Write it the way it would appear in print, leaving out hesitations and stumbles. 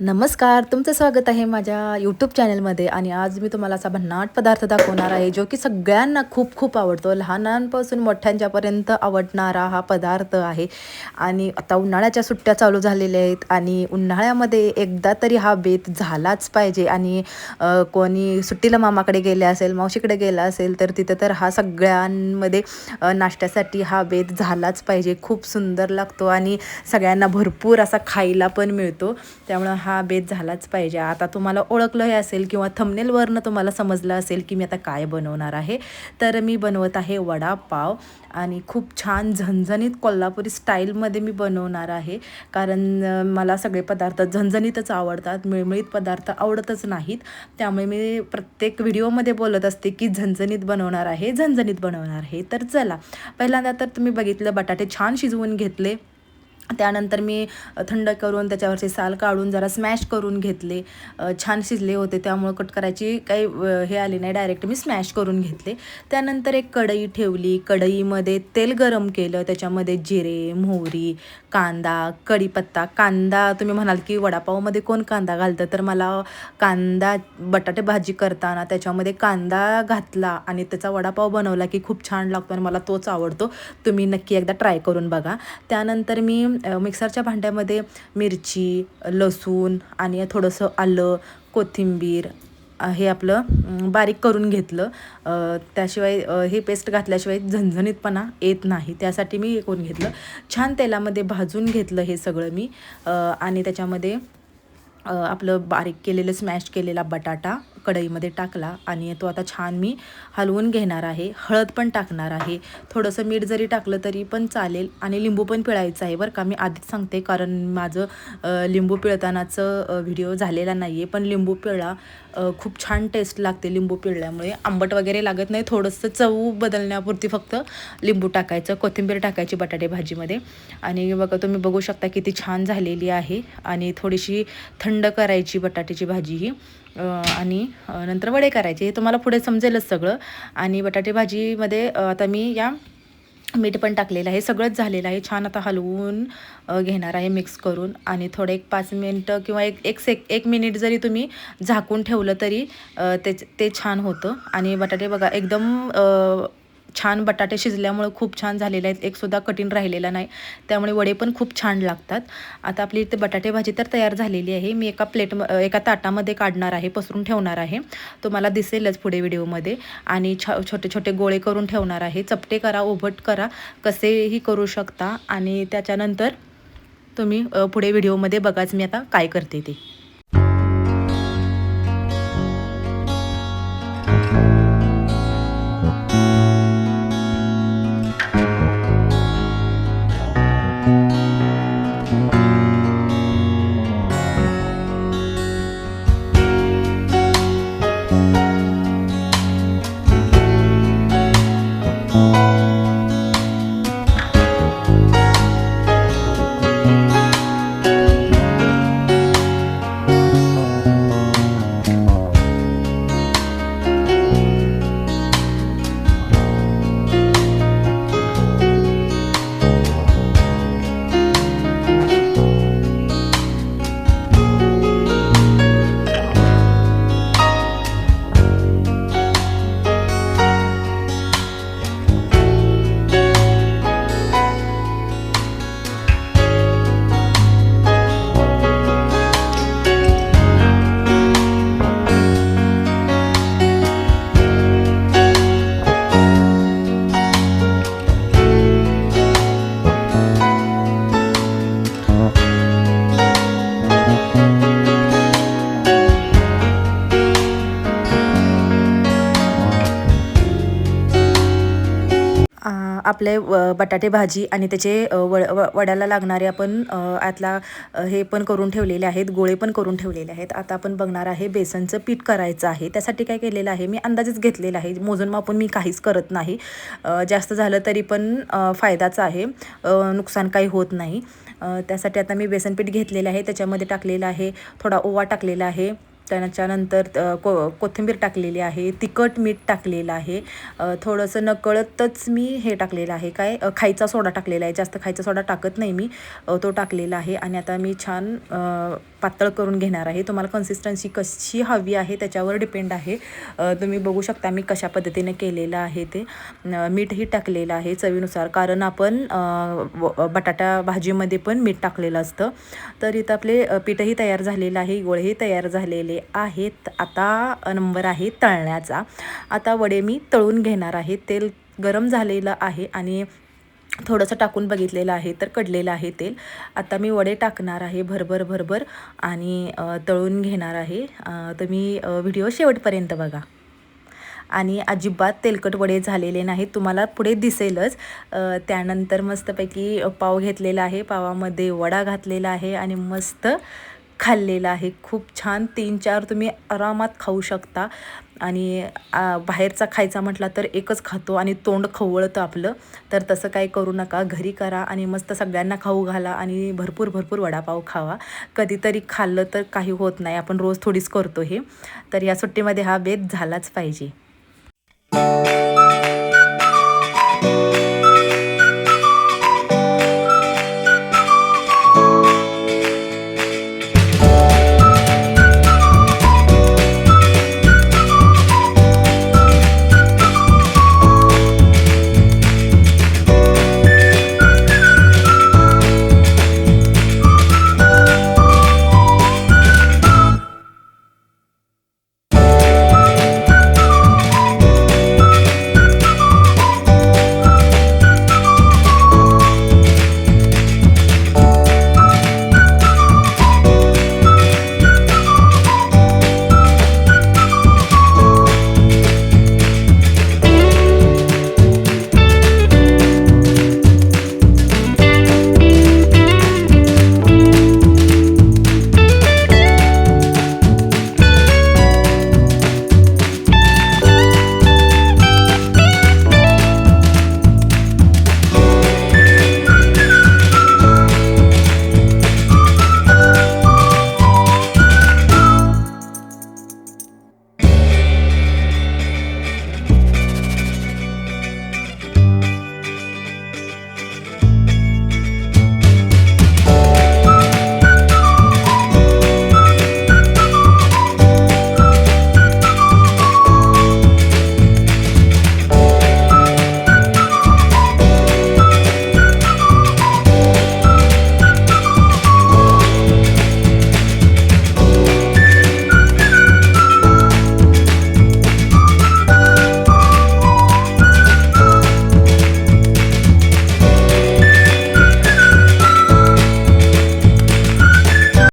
नमस्कार, तुमचं स्वागत आहे माझ्या यूट्यूब चॅनलमध्ये. आणि आज मी तुम्हाला असा भन्नाट पदार्थ दाखवणार आहे जो की सगळ्यांना खूप खूप आवडतो. लहानांपासून मोठ्यांच्यापर्यंत आवडणारा हा पदार्थ आहे. आणि आता उन्हाळ्याच्या सुट्ट्या चालू झालेल्या आहेत आणि उन्हाळ्यामध्ये एकदा तरी हा बेत झालाच पाहिजे. आणि कोणी सुट्टीला मामाकडे गेले असेल, मावशीकडे गेला असेल तर तिथं तर हा सगळ्यांमध्ये नाश्त्यासाठी हा बेत झालाच पाहिजे. खूप सुंदर लागतो आणि सगळ्यांना भरपूर असा खायला पण मिळतो. त्यामुळं हा बेत झालाच पाहिजे. आता तुम्हाला ओळखलं हे असेल किंवा थंबनेलवरनं तुम्हाला समजलं असेल की मी आता काय बनवणार आहे. तर मी बनवत आहे वडापाव आणि खूप छान झणझणीत कोल्हापुरी स्टाईलमध्ये मी बनवणार आहे. कारण मला सगळे पदार्थ झणझणीतच आवडतात, मिळमिळीत पदार्थ आवडतच नाहीत. त्यामुळे मी प्रत्येक व्हिडिओमध्ये बोलत असते की झणझणीत बनवणार आहे, झणझणीत बनवणार आहे. तर चला, पहिल्यांदा तर तुम्ही बघितलं, बटाटे छान शिजवून घेतले. त्यानंतर मी थंड करून त्याच्यावरचे साल काढून जरा स्मॅश करून घेतले. छान शिजले होते त्यामुळं कट करायची काही हे आली नाही, डायरेक्ट मी स्मॅश करून घेतले. त्यानंतर एक कढई ठेवली. कढईमध्ये तेल गरम केलं. त्याच्यामध्ये जिरे, मोहरी, कांदा, कढीपत्ता. कांदा तुम्ही म्हणाल की वडापावमध्ये कोण कांदा घालतं, तर मला कांदा बटाटे भाजी करताना त्याच्यामध्ये कांदा घातला आणि त्याचा वडापाव बनवला की खूप छान लागतो आणि मला तोच आवडतो. तुम्ही नक्की एकदा ट्राय करून बघा. त्यानंतर मी मिक्सरच्या भांड्यामध्ये मिरची, लसूण आणि थोडंसं आलं, कोथिंबीर हे आपलं बारीक करून घेतलं. त्याशिवाय हे पेस्ट घातल्याशिवाय झणझणीतपणा येत नाही, त्यासाठी मी हे करून घेतलं. छान तेलामध्ये भाजून घेतलं हे सगळं मी. आणि त्याच्यामध्ये आपलं बारीक केलेलं स्मॅश केलेला बटाटा कढईमध्ये टाकला आणि तो आता छान मी हलवून घेणार आहे. हळद पण टाकणार आहे. थोडंसं मीठ जरी टाकलं तरी पण चालेल आणि लिंबू पण पिळायचं आहे बरं का. मी आधीच सांगते, कारण माझं लिंबू पिळतानाचं व्हिडिओ झालेला नाही आहे. पण लिंबू पिळा, खूप छान टेस्ट लागते लिंबू पिळल्यामुळे. आंबट वगैरे लागत नाही, थोडंसं चव बदलण्यापुरती फक्त लिंबू टाकायचं. कोथिंबीर टाकायची बटाटे भाजीमध्ये. आणि बघा, तुम्ही बघू शकता किती छान झालेली आहे. आणि थोडीशी थंड करायची बटाट्याची भाजी ही. आणि नंतर वडे करायचे, हे तुम्हाला पुढे समजेलच सगळं. आणि बटाटे भाजीमध्ये आता मी या मीठ पण टाकलेलं आहे, सगळंच झालेलं आहे. छान आता हलवून घेणार आहे मिक्स करून. आणि थोडं एक 5 मिनिटं किंवा एक मिनिट जरी तुम्ही झाकून ठेवलं तरी ते छान होतं. आणि बटाटे बघा एकदम छान बटाटे शिजल्यामुळं खूप छान झालेले आहेत, एकसुद्धा कठीण राहिलेला नाही. त्यामुळे वडे पण खूप छान लागतात. आता आपली इथे बटाटे भाजी तर तयार झालेली आहे. मी एका ताटामध्ये काढणार आहे, पसरून ठेवणार आहे. तुम्हाला दिसेलच पुढे व्हिडिओमध्ये. आणि छोटे छोटे गोळे करून ठेवणार आहे. चपटे करा, उभट करा, कसेही करू शकता. आणि त्याच्यानंतर तुम्ही पुढे व्हिडिओमध्ये बघाच मी आता काय करते ते. आपले बटाटे भाजी आणि त्याचे वड्याला लागणारे आपण आतला हे पण करून ठेवलेले आहेत, गोळे पण करून ठेवलेले आहेत. आता आपण बघणार आहे बेसनचं पीठ करायचं आहे. त्यासाठी काय केलेलं आहे, मी अंदाजच घेतलेला आहे, मोजून मापून मी काहीच करत नाही. जास्त झालं तरी पण फायदाच आहे, नुकसान काही होत नाही. त्यासाठी आता मी बेसनपीठ घेतलेलं आहे. त्याच्यामध्ये टाकलेलं आहे थोडा ओवा टाकलेला आहे. त्याच्यानंतर कोथिंबीर टाकलेली आहे, तिखट मीठ टाकलेलं आहे, थोडंसं नकळतच मी हे टाकलेलं आहे, काय खायचा सोडा टाकलेला आहे. जास्त खायचा सोडा टाकत नाही मी, तो टाकलेला आहे. आणि आता मी छान पातळ करून घेणार आहे. तुम्हाला कन्सिस्टन्सी कशी हवी आहे त्याच्यावर डिपेंड आहे. तुम्ही बघू शकता मी कशा पद्धतीने केलेलं आहे ते. मीठही टाकलेलं आहे चवीनुसार, कारण आपण बटाटा भाजीमध्ये पण मीठ टाकलेलं असतं. तर इथं आपले पीठही तयार झालेलं आहे, गोळेही तयार झालेले आहेत. आता नंबर आहे तळण्याचा. आता वडे मी तळून घेणार आहे. तेल गरम झालेलं आहे आणि थोडंसं टाकून बघितलेलं आहे तर कडलेलं आहे तेल. आता मी वडे टाकणार आहे भरभर भरभर आणि तळून घेणार आहे. तुम्ही व्हिडिओ शेवटपर्यंत बघा. आणि अजिबात तेलकट वडे झालेले नाहीत, तुम्हाला पुढे दिसेलच. त्यानंतर मस्तपैकी पाव घेतलेला आहे, पावामध्ये वडा घातलेला आहे आणि मस्त खाल्लेला आहे. खूप छान 3-4 तुम्ही आरामात खाऊ शकता. आणि बाहेरचा खायचा म्हटला तर एकच खातो आणि तोंड खवळतं आपलं. तर तसं काही करू नका, घरी करा आणि मस्त सगळ्यांना खाऊ घाला आणि भरपूर भरपूर वडापाव खावा. कधीतरी खाल्लं तर काही होत नाही, आपण रोज थोडीच करतो हे. तर या सुट्टीमध्ये हा बेत झालाच पाहिजे.